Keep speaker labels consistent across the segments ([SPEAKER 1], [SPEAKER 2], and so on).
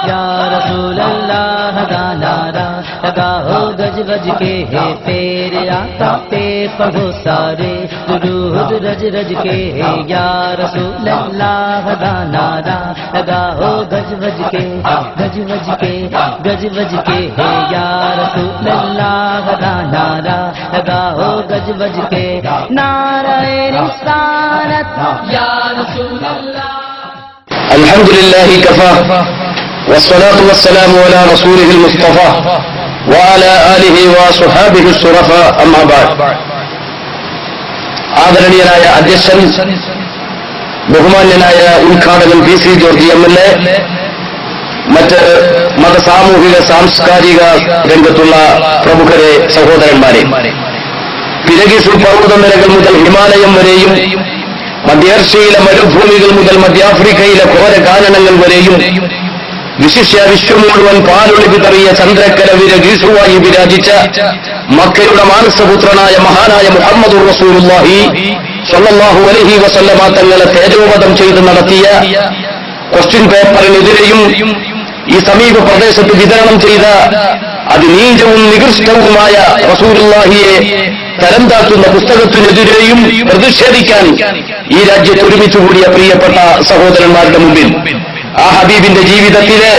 [SPEAKER 1] या रसूल अल्लाह का नारा लगाओ गज गज के है पैर आका पे पढ़ो सारे दुरूद रज रज के है या रसूल अल्लाह का नारा लगाओ गज गज के गज गज के गज गज के है या रसूल अल्लाह का नारा लगाओ गज गज के नारा रिसालत या रसूल अल्लाह।
[SPEAKER 2] अल्हम्दुलिल्लाहि कफ़ा वस्सलातु वस्सलामु अला रसूलिहिल मुस्तफ़ा वअला आलिहि वसहबिहि الشرفاء अम्मा बाद। ആദരണീയനായ അധ്യക്ഷൻ, ബഹുമാന്യനായ ഉദ്ഘാടകൻ PC ജോർജ് MLA, മറ്റ് മത സാമൂഹിക സാംസ്കാരിക രംഗത്തുള്ള പ്രമുഖരെ, സഹോദരന്മാരെ, പിരഗിസ് പർവ്വതനിരകൾ മുതൽ ഹിമാലയം വരെയും മധ്യേഷ്യയിലെ മരുഭൂമികൾ മുതൽ മധ്യാഫ്രിക്കയിലെ ഘോര കാനനങ്ങൾ വരെയും വിശിഷ്യ വിശ്വം മുഴുവൻ പാലൊളി വിതറിയ ചന്ദ്രക്കര വിരഗീസുവായി വിരാജിച്ച മക്കയുടെ മാനസപുത്രനായ മഹാനായ മുഹമ്മദുർ റസൂലുള്ളാഹി സ്വല്ലല്ലാഹു അലൈഹി വസല്ലമ തങ്ങളെ തേജോവധം ചെയ്ത് നടത്തിയ ക്വസ്റ്റ്യൻ പേപ്പറിനെതിരെയും ഈ സമീപ പ്രദേശത്ത് വിതരണം ചെയ്ത അതിനീചവും നികൃഷ്ടവുമായ റസൂലുള്ളാഹിയെ തരം താഴ്ത്തുന്ന പുസ്തകത്തിനെതിരെയും പ്രതിഷേധിക്കാൻ ഈ രാജ്യത്ത് ഒരുമിച്ചുകൂടിയ പ്രിയപ്പെട്ട സഹോദരന്മാരുടെ മുമ്പിൽ ആ ഹബീബിന്റെ ജീവിതത്തിലെ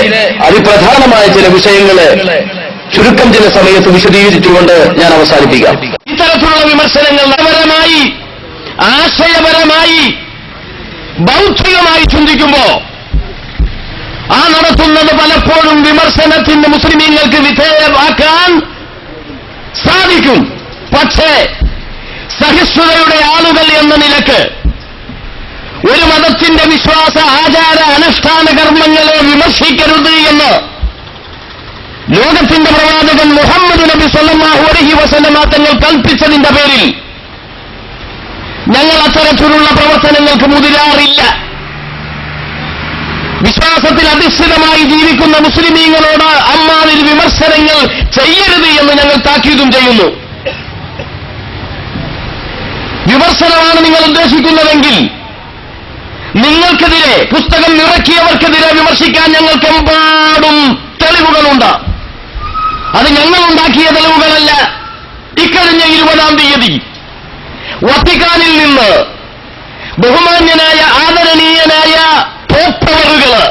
[SPEAKER 2] അതിപ്രധാനമായ ചില വിഷയങ്ങളെ ചുരുക്കം ചില സമയത്ത് വിശദീകരിച്ചുകൊണ്ട് ഞാൻ അവസാനിപ്പിക്കാം. ഇത്തരത്തിലുള്ള വിമർശനങ്ങൾ നയപരമായി, ആശയപരമായി, ബൗദ്ധികമായി ചിന്തിക്കുമ്പോ ആ നടത്തുന്നത് പലപ്പോഴും വിമർശനത്തിന് മുസ്ലിമീങ്ങൾക്ക് വിധേയമാക്കാൻ സാധിക്കും. പക്ഷേ സഹിഷ്ണുതയുടെ ആളുകൾ എന്ന നിലക്ക് ഒരു മതത്തിന്റെ വിശ്വാസ ആചാര അനുഷ്ഠാന കർമ്മങ്ങളെ വിമർശിക്കരുത് എന്ന് ലോകത്തിന്റെ പ്രവാചകൻ മുഹമ്മദ് നബി സ്വല്ലല്ലാഹു അലൈഹി വസല്ലമ തങ്ങൾ കൽപ്പിച്ചതിന്റെ പേരിൽ ഞങ്ങൾ അത്തരത്തിലുള്ള പ്രവർത്തനങ്ങൾക്ക് മുതിരാറില്ല. വിശ്വാസത്തിൽ അധിഷ്ഠിതമായി ജീവിക്കുന്ന മുസ്ലിമീങ്ങളോട് അമ്മാതിൽ വിമർശനങ്ങൾ ചെയ്യരുത് എന്ന് ഞങ്ങൾ താക്കീതും ചെയ്യുന്നു. വിമർശനമാണ് നിങ്ങൾ ഉദ്ദേശിക്കുന്നതെങ്കിൽ നിങ്ങൾക്കെതിരെ, പുസ്തകം ഇറക്കിയവർക്കെതിരെ വിമർശിക്കാൻ ഞങ്ങൾക്കെമ്പാടും തെളിവുകളുണ്ട്. അത് ഞങ്ങളുണ്ടാക്കിയ തെളിവുകളല്ല. ഇക്കഴിഞ്ഞ 20-ാം തീയതി വത്തിക്കാനിൽ നിന്ന് ബഹുമാന്യനായ ആദരണീയനായ പോപ്പവറുകള്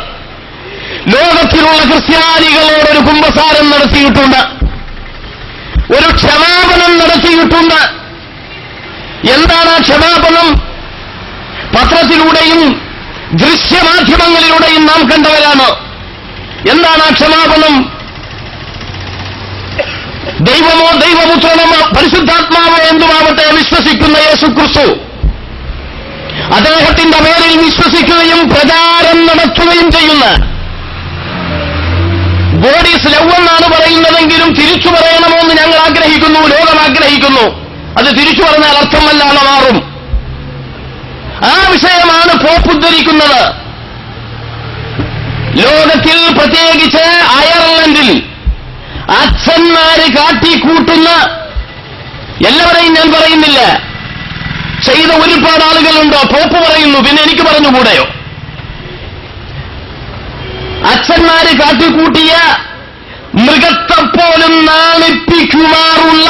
[SPEAKER 2] ലോകത്തിലുള്ള ക്രിസ്ത്യാനികളോടൊരു കുമ്പസാരം നടത്തിയിട്ടുണ്ട്, ഒരു ക്ഷമാപണം നടത്തിയിട്ടുണ്ട്. എന്താണ് ആ ക്ഷമാപണം? പത്രത്തിലൂടെയും ദൃശ്യമാധ്യമങ്ങളിലൂടെയും നാം കണ്ടവരാണ്. എന്താണ് ആ ക്ഷമാപണം? ദൈവമോ ദൈവപുത്രനമോ പരിശുദ്ധാത്മാവോ എന്തുമാവട്ടെ വിശ്വസിക്കുന്ന യേശുക്രിസ്തു അദ്ദേഹത്തിന്റെ പേരിൽ വിശ്വസിക്കുകയും പ്രചാരം നടത്തുകയും ചെയ്യുന്ന ഗോഡ് ഈസ് ലവ് എന്നാണ് പറയുന്നതെങ്കിലും തിരിച്ചു പറയണമോ എന്ന് ഞങ്ങൾ ആഗ്രഹിക്കുന്നു, ലോകം ആഗ്രഹിക്കുന്നു. അത് തിരിച്ചു പറഞ്ഞാൽ അർത്ഥമല്ലാതെ മാറും. ആ വിഷയമാണ് പോപ്പ് ഉദ്ധരിക്കുന്നത്. ലോകത്തിൽ പ്രത്യേകിച്ച് അയർലൻഡിൽ അച്ഛന്മാര് കാട്ടിക്കൂട്ടുന്ന, എല്ലാവരെയും ഞാൻ പറയുന്നില്ല, ചെയ്ത ഒരുപാട് ആളുകളുണ്ടോ. പോപ്പ് പറയുന്നു, പിന്നെ എനിക്ക് പറഞ്ഞുകൂടെയോ? അച്ഛന്മാര് കാട്ടിക്കൂട്ടിയ മൃഗത്തെപ്പോലും നാണിപ്പിക്കുമാറുള്ള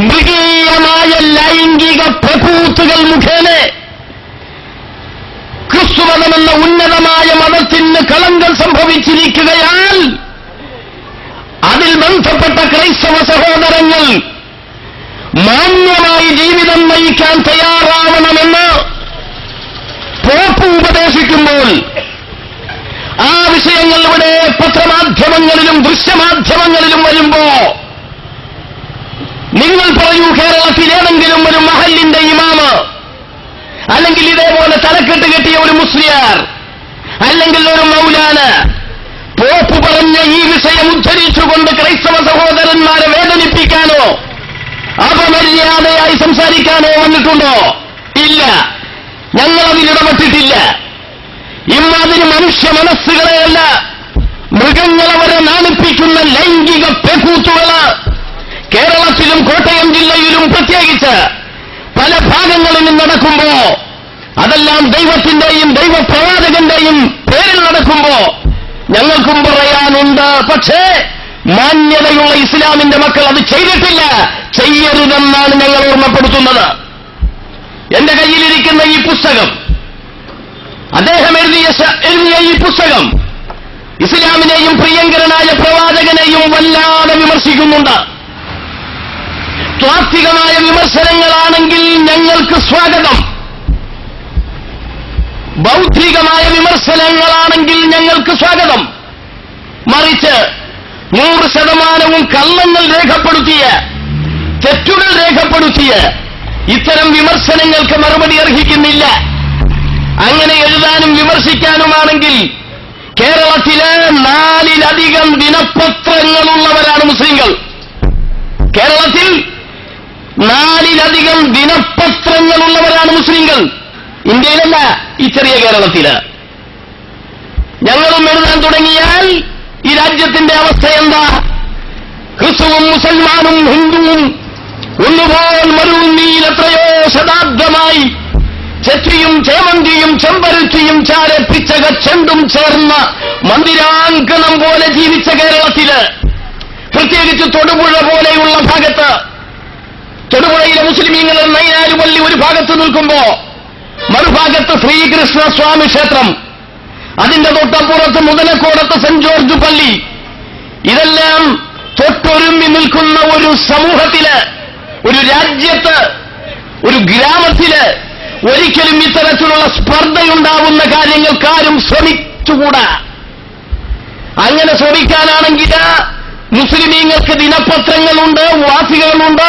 [SPEAKER 2] മൃഗീയമായ ലൈംഗിക പ്രകൂത്തുകൾ മുഖേന ക്രിസ്തുമതമെന്ന ഉന്നതമായ മതത്തിന് കളങ്കം സംഭവിച്ചിരിക്കുകയാൽ അതിൽ ബന്ധപ്പെട്ട ക്രൈസ്തവ സഹോദരങ്ങൾ മാന്യമായി ജീവിതം നയിക്കാൻ തയ്യാറാവണമെന്ന് പോപ്പ് ഉപദേശിക്കുമ്പോൾ ആ വിഷയങ്ങൾ ഇവിടെ പത്രമാധ്യമങ്ങളിലും ദൃശ്യമാധ്യമങ്ങളിലും വരുമ്പോ നിങ്ങൾ പറയൂ, കേരളത്തിൽ ഏതെങ്കിലും ഒരു മഹല്ലിന്റെ ഇമാമ്, അല്ലെങ്കിൽ ഇതേപോലെ തലക്കെട്ട് കെട്ടിയ ഒരു മുസ്ലിയാർ, അല്ലെങ്കിൽ ഒരു മൗലാന പോപ്പ് പറഞ്ഞ ഈ വിഷയം ഉദ്ധരിച്ചുകൊണ്ട് ക്രൈസ്തവ സഹോദരന്മാരെ വേദനിപ്പിക്കാനോ അപമര്യാദയായി സംസാരിക്കാനോ വന്നിട്ടുണ്ടോ? ഇല്ല, ഞങ്ങൾ അതിലിടപെട്ടിട്ടില്ല. ഇമ്മാതിരി മനുഷ്യ മനസ്സുകളെയല്ല, മൃഗങ്ങളവരെ നാണിപ്പിക്കുന്ന ലൈംഗിക പെക്കൂത്തുകള് കേരളത്തിലും കോട്ടയം ജില്ലയിലും പ്രത്യേകിച്ച് പല ഭാഗങ്ങളിലും നടക്കുമ്പോ, അതെല്ലാം ദൈവത്തിന്റെയും ദൈവപ്രവാചകന്റെയും പേരിൽ നടക്കുമ്പോ ഞങ്ങൾക്കും പറയാനുണ്ട്. പക്ഷേ മാന്യതയുള്ള ഇസ്ലാമിന്റെ മക്കൾ അത് ചെയ്തിട്ടില്ല, ചെയ്യരുതെന്നാണ് ഞങ്ങൾ ഓർമ്മപ്പെടുത്തുന്നത്. എന്റെ കയ്യിലിരിക്കുന്ന ഈ പുസ്തകം, അദ്ദേഹം എഴുതിയ ഈ പുസ്തകം ഇസ്ലാമിനെയും പ്രിയങ്കരനായ പ്രവാചകനെയും വല്ലാതെ വിമർശിക്കുന്നുണ്ട്. താത്വികമായ വിമർശനങ്ങളാണെങ്കിൽ ഞങ്ങൾക്ക് സ്വാഗതം, ബൗദ്ധികമായ വിമർശനങ്ങളാണെങ്കിൽ ഞങ്ങൾക്ക് സ്വാഗതം. മറിച്ച് 100% കള്ളങ്ങൾ രേഖപ്പെടുത്തിയ, തെറ്റുകൾ രേഖപ്പെടുത്തിയ ഇത്തരം വിമർശനങ്ങൾക്ക് മറുപടി അർഹിക്കുന്നില്ല. അങ്ങനെ എഴുതാനും വിമർശിക്കാനുമാണെങ്കിൽ കേരളത്തിലെ 4-ലധികം ദിനപത്രങ്ങളുള്ളവരാണ് മുസ്ലിങ്ങൾ. കേരളത്തിൽ 4-ലധികം ദിനപത്രങ്ങളുള്ളവരാണ് മുസ്ലിങ്ങൾ. ഇന്ത്യയിലല്ല, ഈ ചെറിയ കേരളത്തില്. ഞങ്ങളും എഴുതാൻ തുടങ്ങിയാൽ ഈ രാജ്യത്തിന്റെ അവസ്ഥ എന്താ? ക്രിസ്തുവും മുസൽമാനും ഹിന്ദുവും ഒന്നുപോൽ മരുഭൂമിയിൽ എത്രയോ ശതാബ്ദമായി ചെത്തിയും ചേമന്തിയും ചെമ്പരുത്തിയും ചാരപ്പിച്ചക ചെണ്ടും ചേർന്ന മന്ദിരാങ്കണം പോലെ ജീവിച്ച കേരളത്തില്, പ്രത്യേകിച്ച് തൊടുപുഴ പോലെയുള്ള ഭാഗത്ത്, തൊടുപുഴയിലെ മുസ്ലിമീങ്ങൾ നൈനാരുപള്ളി ഒരു ഭാഗത്ത് നിൽക്കുമ്പോ മറുഭാഗത്ത് ശ്രീകൃഷ്ണ സ്വാമി ക്ഷേത്രം, അതിന്റെ തൊട്ടപ്പുറത്ത് മുതലക്കോടത്ത് സെന്റ് ജോർജ് പള്ളി, ഇതെല്ലാം തൊട്ടൊരുമ്പി നിൽക്കുന്ന ഒരു സമൂഹത്തില്, ഒരു രാജ്യത്ത്, ഒരു ഗ്രാമത്തില് ഒരിക്കലും ഇത്തരത്തിലുള്ള സ്പർദ്ധയുണ്ടാവുന്ന കാര്യങ്ങൾക്കാരും ശ്രമിച്ചുകൂടാ. അങ്ങനെ ശ്രമിക്കാനാണെങ്കിൽ മുസ്ലിമീങ്ങൾക്ക് ദിനപത്രങ്ങളുണ്ട്, വാസികളുണ്ട്.